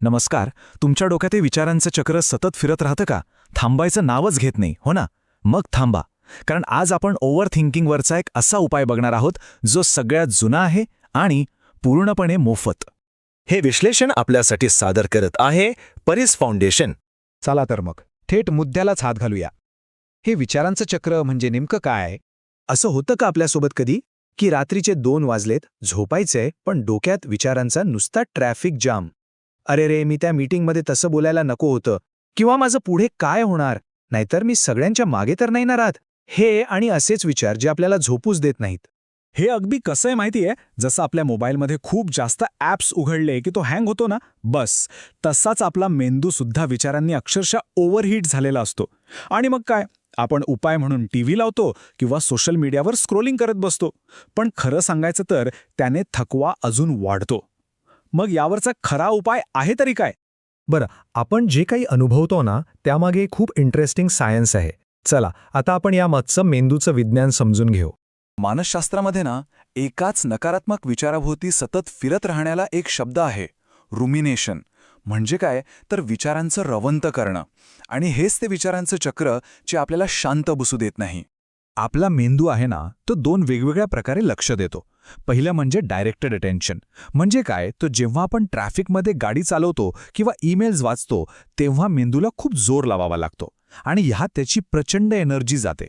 नमस्कार. तुमच्या डोक्यात हे विचारांचं चक्र सतत फिरत राहतं का? थांबायचं नावच घेत नाही, हो ना? मग थांबा. कारण आज आपण ओव्हर थिंकिंगवरचा एक असा उपाय बघणार आहोत जो सगळ्यात जुना आहे आणि पूर्णपणे मोफत. हे विश्लेषण आपल्यासाठी सादर करत आहे परीस फाउंडेशन. चला तर मग थेट मुद्द्यालाच हात घालूया. हे विचारांचं चक्र म्हणजे नेमकं काय? असं होतं का आपल्यासोबत कधी की रात्रीचे 2 वाजलेत, झोपायचंय, पण डोक्यात विचारांचा नुसता ट्रॅफिक जाम. अरे रे, मी त्या मीटिंगमध्ये तसं बोलायला नको होतं, किंवा माझं पुढे काय होणार, नाहीतर मी सगळ्यांच्या मागे तर नाही ना राहत. हे आणि असेच विचार जे आपल्याला झोपूच देत नाहीत. हे अगदी कसं आहे माहिती आहे? जसं आपल्या मोबाईलमध्ये खूप जास्त ॲप्स उघडले की तो हँग होतो ना, बस तसाच आपला मेंदूसुद्धा विचारांनी अक्षरशः ओव्हरहीट झालेला असतो. आणि मग काय, आपण उपाय म्हणून टीव्ही लावतो किंवा सोशल मीडियावर स्क्रोलिंग करत बसतो. पण खरं सांगायचं तर त्याने थकवा अजून वाढतो. मग यावरचा खरा उपाय आहे तरी काय? बरं, आपण जे काही अनुभवतो ना त्यामागे खूप इंटरेस्टिंग सायन्स आहे. चला आता आपण यामागचं मेंदूचं विज्ञान समजून घेऊ. मानसशास्त्रामध्ये ना, एकाच नकारात्मक विचाराभोवती सतत फिरत राहण्याला एक शब्द आहे, रुमिनेशन. म्हणजे काय, तर विचारांचं रवंत करणं. आणि हेच ते विचारांचं चक्र जे आपल्याला शांत बसू देत नाही. आपला मेंदू आहे ना, तो 2 वेगवेगळ्या प्रकारे लक्ष देतो. पहिलं म्हणजे डायरेक्टेड अटेन्शन. म्हणजे काय, तो जेव्हा आपण ट्रॅफिकमध्ये गाडी चालवतो किंवा ईमेल्स वाचतो तेव्हा मेंदूला खूप जोर लावावा लागतो आणि ह्यात त्याची प्रचंड एनर्जी जाते.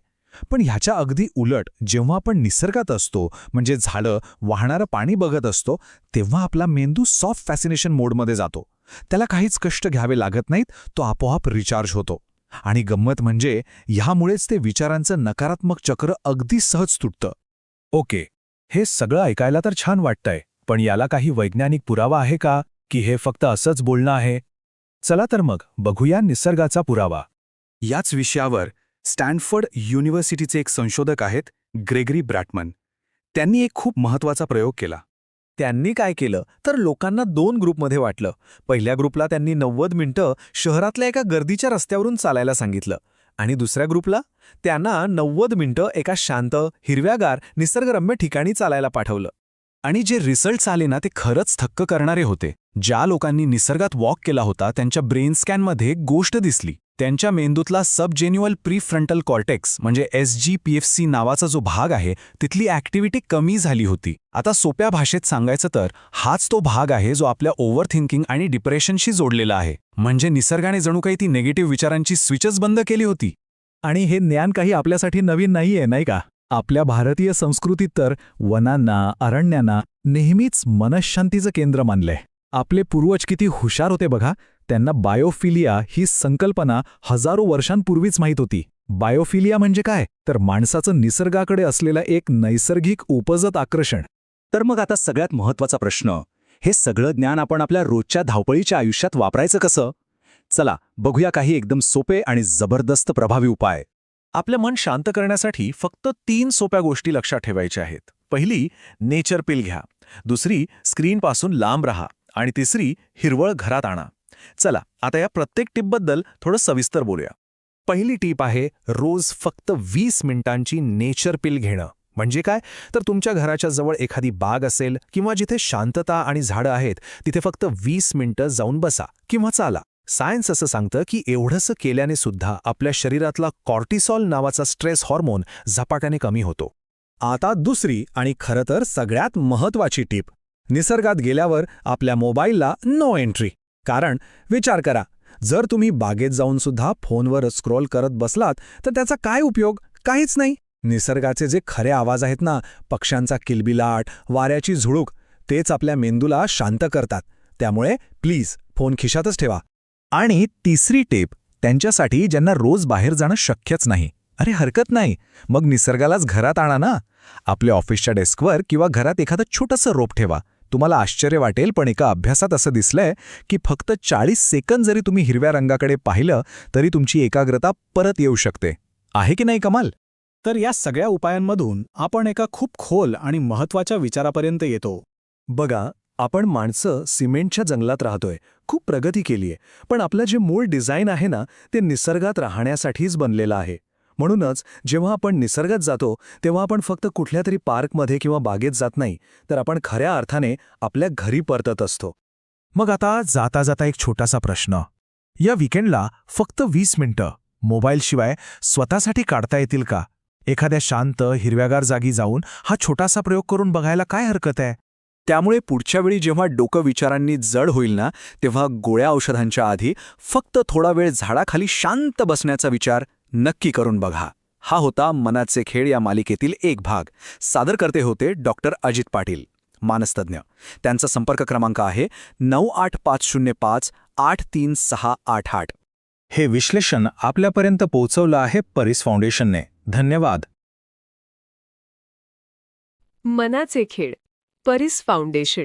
पण ह्याच्या अगदी उलट जेव्हा आपण निसर्गात असतो, म्हणजे झाडं, वाहणारं पाणी बघत असतो, तेव्हा आपला मेंदू सॉफ्ट फॅसिनेशन मोडमध्ये जातो. त्याला काहीच कष्ट घ्यावे लागत नाहीत, तो आपोआप रिचार्ज होतो. आणि गंमत म्हणजे ह्यामुळेच ते विचारांचं नकारात्मक चक्र अगदी सहज तुटतं. ओके, हे सगळं ऐकायला तर छान वाटतंय, पण याला काही वैज्ञानिक पुरावा आहे का, की हे फक्त असंच बोलणं आहे? चला तर मग बघूया निसर्गाचा पुरावा. याच विषयावर स्टॅनफोर्ड युनिव्हर्सिटीचे एक संशोधक आहेत, ग्रेगरी ब्रॅटमन. त्यांनी एक खूप महत्त्वाचा प्रयोग केला. त्यांनी काय केलं तर लोकांना 2 ग्रुपमध्ये वाटलं. पहिल्या ग्रुपला त्यांनी 90 मिनिटं शहरातल्या एका गर्दीच्या रस्त्यावरून चालायला सांगितलं आणि दुसऱ्या ग्रुपला त्यांना 90 मिनिटं एका शांत, हिरव्यागार, निसर्गरम्य ठिकाणी चालायला पाठवलं. आणि जे रिझल्ट्स आले ना, ते खरंच थक्क करणारे होते. ज्या लोकांनी निसर्गात वॉक केला होता त्यांच्या ब्रेन स्कॅनमध्ये गोष्ट दिसली. त्यांच्या मेंदूतला सबजेन्युअल प्रीफ्रंटल कॉर्टेक्स म्हणजे SGPFC नावाचा जो भाग आहे, तिथली ॲक्टिव्हिटी कमी झाली होती. आता सोप्या भाषेत सांगायचं तर हाच तो भाग आहे जो आपल्या ओव्हर थिंकिंग आणि डिप्रेशनशी जोडलेला आहे. म्हणजे निसर्गाने जणू काही ती निगेटिव्ह विचारांची स्विचच बंद केली होती. आणि हे ज्ञान काही आपल्यासाठी नवीन नाहीये, नाही का? आपल्या भारतीय संस्कृतीत तर वनांना, अरण्यांना नेहमीच मनःशांतीचं केंद्र मानलंय. आपले पूर्वज किती हुशार होते बघा. त्यांना बायोफिलिया ही संकल्पना हजारो वर्षांपूर्वीच माहीत होती. बायोफिलिया म्हणजे काय, तर माणसाचं निसर्गाकडे असलेलं एक नैसर्गिक उपजत आकर्षण. तर मग आता सगळ्यात महत्त्वाचा प्रश्न, हे सगळं ज्ञान आपण आपल्या रोजच्या धावपळीच्या आयुष्यात वापरायचं कसं? चला बघूया काही एकदम सोपे आणि जबरदस्त प्रभावी उपाय. आपलं मन शांत करण्यासाठी फक्त 3 सोप्या गोष्टी लक्षात ठेवायच्या आहेत. पहिली, नेचर पिल घ्या. दुसरी, स्क्रीनपासून लांब राहा. आणि तिसरी, हिरवळ घरात आणा. चला आता या प्रत्येक टिपबद्दल थोडं सविस्तर बोलूया. पहिली टीप आहे, रोज फक्त 20 मिनिटांची नेचर पिल घेणं. म्हणजे काय, तर तुमच्या घराच्या जवळ एखादी बाग असेल किंवा जिथे शांतता आणि झाडं आहेत तिथे फक्त 20 मिनिटं जाऊन बसा किंवा चाला. सायन्स असं सांगतं की एवढंसं केल्याने सुद्धा आपल्या शरीरातला कॉर्टिसॉल नावाचा स्ट्रेस हॉर्मोन झपाट्याने कमी होतो. आता दुसरी आणि खरं तर सगळ्यात महत्त्वाची टीप, निसर्गात गेल्यावर आपल्या मोबाईलला नो एंट्री. कारण विचार करा, जर तुम्ही बागेत जाऊन सुद्धा फोनवर स्क्रोल करत बसलात तर त्याचा काय उपयोग? काहीच नाही. निसर्गाचे जे खरे आवाज आहेत ना, पक्ष्यांचा किलबिलाट, वाऱ्याची झुळूक, तेच आपल्या मेंदूला शांत करतात. त्यामुळे प्लीज फोन खिशातच ठेवा. आणि तिसरी टीप, त्यांच्यासाठी ज्यांना रोज बाहेर जाणं शक्यच नाही, अरे हरकत नाही, मग निसर्गालाच घरात आणा ना. आपल्या ऑफिसच्या डेस्कवर किंवा घरात एखादं छोटंसं रोप ठेवा. तुम्हाला आश्चर्य वाटेल, पण एका अभ्यासात असं दिसलंय की फक्त 40 सेकंद जरी तुम्ही हिरव्या रंगाकडे पाहिलं तरी तुमची एकाग्रता परत येऊ शकते. आहे की नाही कमाल? तर या सगळ्या उपायांमधून आपण एका खूप खोल आणि महत्त्वाच्या विचारापर्यंत येतो. बघा, आपण माणसं सिमेंटच्या जंगलात राहतोय, खूप प्रगती केलीय, पण आपलं जे मूळ डिझाईन आहे ना, ते निसर्गात राहण्यासाठीच बनलेलं आहे. म्हणूनच जेव्हा आपण निसर्गात जातो तेव्हा आपण फक्त कुठल्या तरी पार्कमध्ये किंवा बागेत जात नाही, तर आपण खऱ्या अर्थाने आपल्या घरी परतत असतो. मग आता जाता जाता एक छोटासा प्रश्न. या विकेंडला फक्त 20 मिनिटं मोबाईलशिवाय स्वतःसाठी काढता येतील का? एखाद्या शांत हिरव्यागार जागी जाऊन हा छोटासा प्रयोग करून बघायला काय हरकत आहे? त्यामुळे पुढच्या वेळी जेव्हा डोकं विचारांनी जड होईल ना, तेव्हा गोळ्या औषधांच्या आधी फक्त थोडा वेळ झाडाखाली शांत बसण्याचा विचार नक्की करून बघा. हा होता मनाचे खेळ या मालिकेतील एक भाग. सादरकर्ते होते डॉक्टर अजित पाटील, मानसतज्ञ. त्यांचा संपर्क क्रमांक आहे 9850583688. हे विश्लेषण आपल्यापर्यंत पोहोचवलं आहे परिस फाउंडेशनने. धन्यवाद. मनाचे खेळ, परिस फाउंडेशन.